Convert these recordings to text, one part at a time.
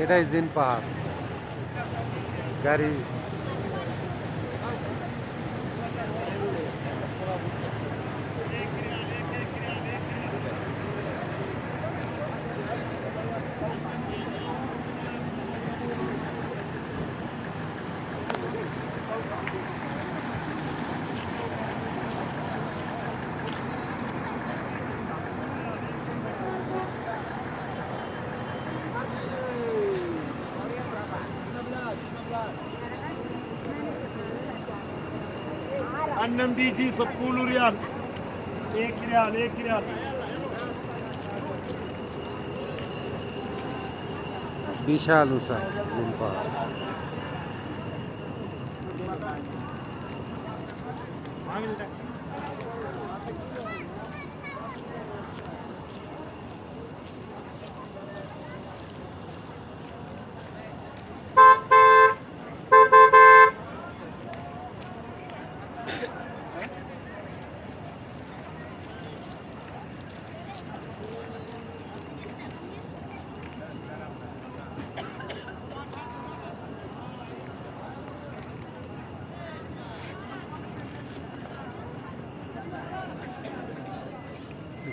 এটাই জিন পাহাড় গাড়ি अन्नम दीजिए सबको रियाल एक रियाल एक रियाल বিশাল উঁচা জিন পাহাড়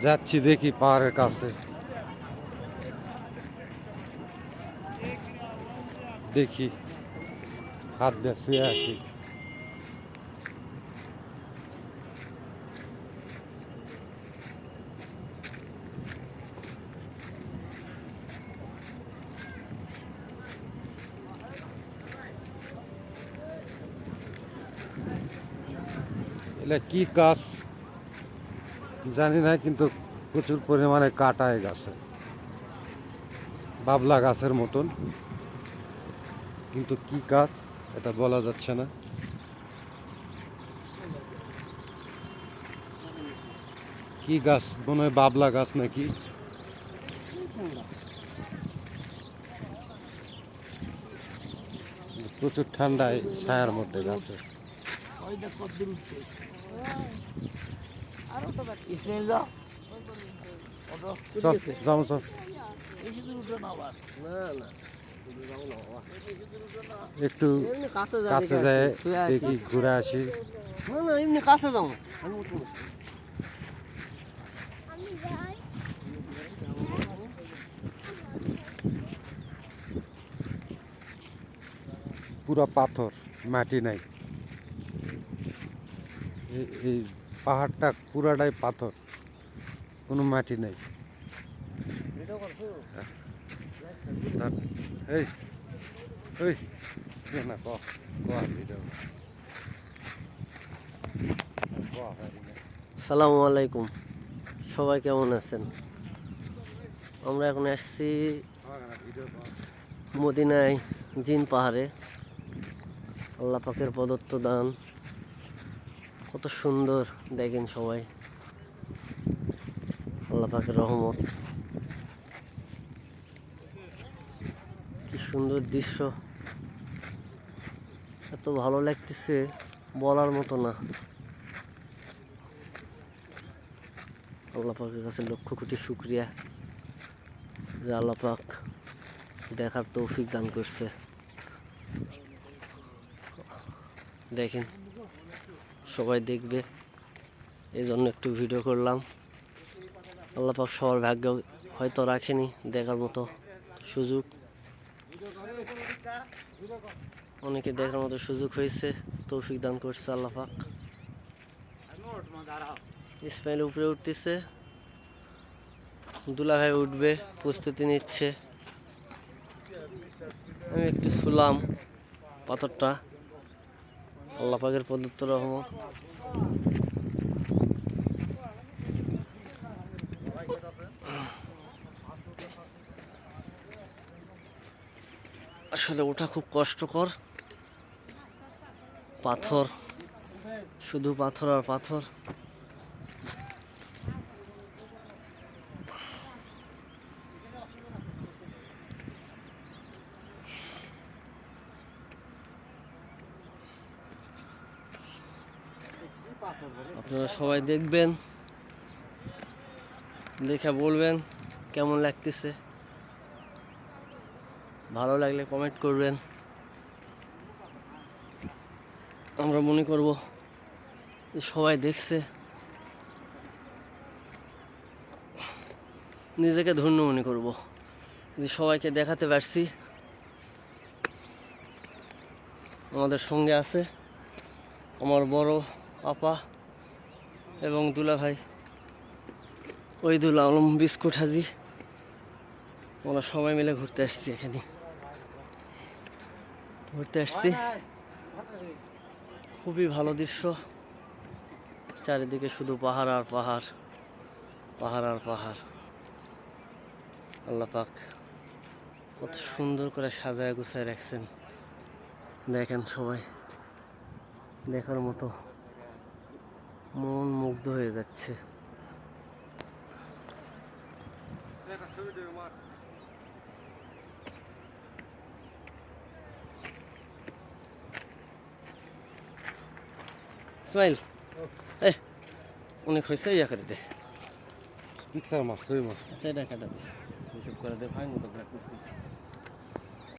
যাচ্ছি দেখি পাহাড়ের কাছে দেখি হাত দিয়ে শুয়ে আছি এটা কি গাছ জানি না কিন্তু প্রচুর পরিমাণে কাটা এই গাছে বাবলা গাছের মতন কিন্তু কি গাছ এটা বলা যাচ্ছে না কি গাছ মনে হয় বাবলা গাছ নাকি প্রচুর ঠান্ডায় ছায়ার মধ্যে গাছে চল যাও চল একটু কাছে যায় দেখি ঘুরে আসি এমনি কাছে যাও পুরো পাথর মাটি নাই এই পাহাড়টা পুরাটাই পাথর কোনো মাটি নাই এই ওই না ভিডিও আসসালামু আলাইকুম সবাই কেমন আছেন আমরা এখন আসছি মদিনায় জিন পাহাড়ে আল্লাহ পাকের প্রদত্ত দান কত সুন্দর দেখেন সবাই আল্লাহ পাকের রহমত কি সুন্দর দৃশ্য এত ভালো লাগতেছে বলার মতো না আল্লাহ পাকের কাছে লক্ষ কোটি শুকরিয়া যে আল্লাহ পাক দেখার তৌফিক দান করছে দেখেন সবাই দেখবে এই জন্য একটু ভিডিও করলাম আল্লাহ পাক সবার ভাগ্য হয়তো রাখেনি দেখার মতো সুযোগ অনেকে দেখার মতো সুযোগ হয়েছে তৌফিক দান করছে আল্লাহ পাক ইসমাইল উপরে উঠতেছে দুলাভাই উঠবে প্রস্তুতি নিচ্ছে আমি একটু শুলাম পাথরটা আল্লাহ পাকের প্রদত্ত রহমত আসলে ওঠা খুব কষ্টকর পাথর শুধু পাথর আর পাথর আপনারা সবাই দেখবেন দেখে বলবেন কেমন লাগতেছে। ভালো লাগলে কমেন্ট করবেন। আমরা মনে করব যে সবাই দেখছে, নিজেকে ধন্য মনে করব যে সবাইকে দেখাতে পারছি আমাদের সঙ্গে আছে আমার বড় আপা এবং দুলা ভাই ওইদুল আলম বিস্কুট হাজি। আমরা সবাই মিলে ঘুরতে আসছি, এখানে ঘুরতে আসছি। খুবই ভালো দৃশ্য, চারিদিকে শুধু পাহাড় আর পাহাড়, পাহাড় আর পাহাড়। আল্লাহ পাক কত সুন্দর করে সাজায় গুছায় রাখছেন, দেখেন সবাই দেখার মতো, মন মুগ্ধ হয়ে যাচ্ছে। ইসমাইল, এ অনেক হয়েছে, ইয়া করে দে, পিকচার মাছ, ছবি মাছ। আচ্ছা এটা কাটা দে, এসব করে দে, ভাই মতো